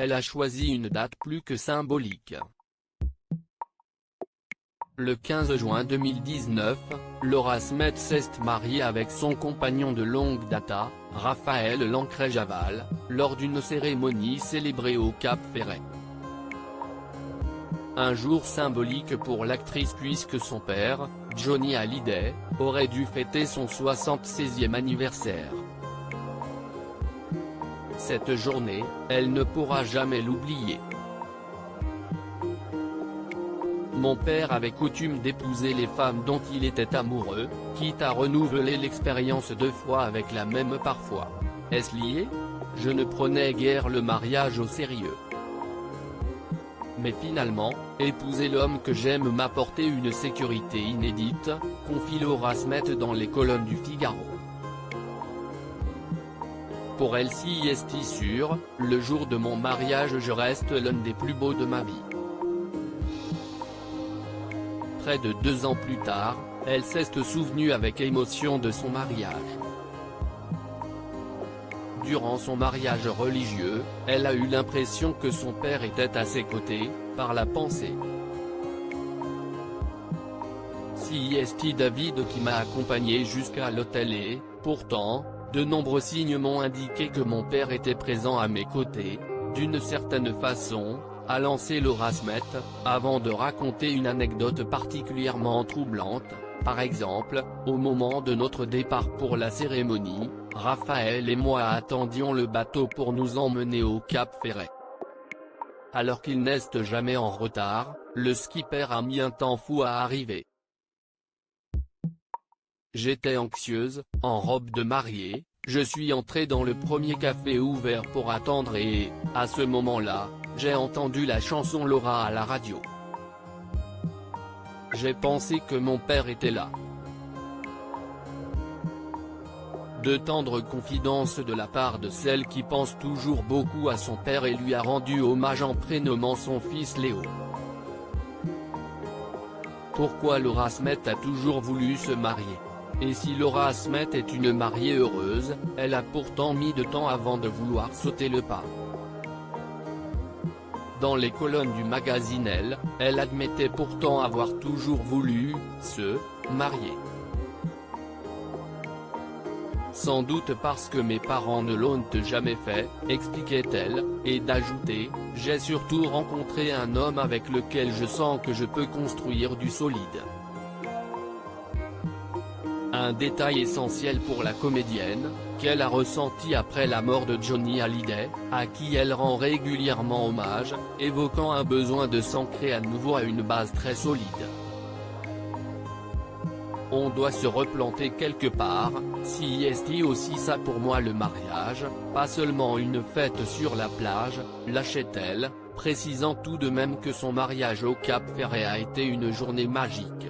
elle a choisi une date plus que symbolique. Le 15 juin 2019, Laura Smet s'est mariée avec son compagnon de longue date, Raphaël Lancret-Javal, lors d'une cérémonie célébrée au Cap-Ferret. Un jour symbolique pour l'actrice puisque son père, Johnny Hallyday, aurait dû fêter son 76e anniversaire. Cette journée, elle ne pourra jamais l'oublier. Mon père avait coutume d'épouser les femmes dont il était amoureux, quitte à renouveler l'expérience 2 fois avec la même parfois. Est-ce lié? Je ne prenais guère le mariage au sérieux. Mais finalement, épouser l'homme que j'aime m'a apporté une sécurité inédite, confie Laura Smet dans les colonnes du Figaro. Pour Elsie est sûr, le jour de mon mariage je reste l'un des plus beaux de ma vie. Près de 2 ans plus tard, elle s'est souvenue avec émotion de son mariage. Durant son mariage religieux, elle a eu l'impression que son père était à ses côtés, par la pensée. C'est David qui m'a accompagné jusqu'à l'hôtel et, pourtant, de nombreux signes m'ont indiqué que mon père était présent à mes côtés, d'une certaine façon, a lancé Laura Smet, avant de raconter une anecdote particulièrement troublante. Par exemple, au moment de notre départ pour la cérémonie, Raphaël et moi attendions le bateau pour nous emmener au Cap-Ferret. Alors qu'il n'est jamais en retard, le skipper a mis un temps fou à arriver. J'étais anxieuse, en robe de mariée, je suis entrée dans le premier café ouvert pour attendre et, à ce moment-là, j'ai entendu la chanson Laura à la radio. J'ai pensé que mon père était là. De tendres confidences de la part de celle qui pense toujours beaucoup à son père et lui a rendu hommage en prénommant son fils Léo. Pourquoi Laura Smet a toujours voulu se marier? Et si Laura Smet est une mariée heureuse, elle a pourtant mis de temps avant de vouloir sauter le pas. Dans les colonnes du magazine Elle admettait pourtant avoir toujours voulu se marier. Sans doute parce que mes parents ne l'ont jamais fait, expliquait-elle, et d'ajouter, j'ai surtout rencontré un homme avec lequel je sens que je peux construire du solide. Un détail essentiel pour la comédienne, qu'elle a ressenti après la mort de Johnny Hallyday, à qui elle rend régulièrement hommage, évoquant un besoin de s'ancrer à nouveau à une base très solide. On doit se replanter quelque part, si est aussi ça pour moi le mariage, pas seulement une fête sur la plage, lâchait-elle, précisant tout de même que son mariage au Cap-Ferret a été une journée magique.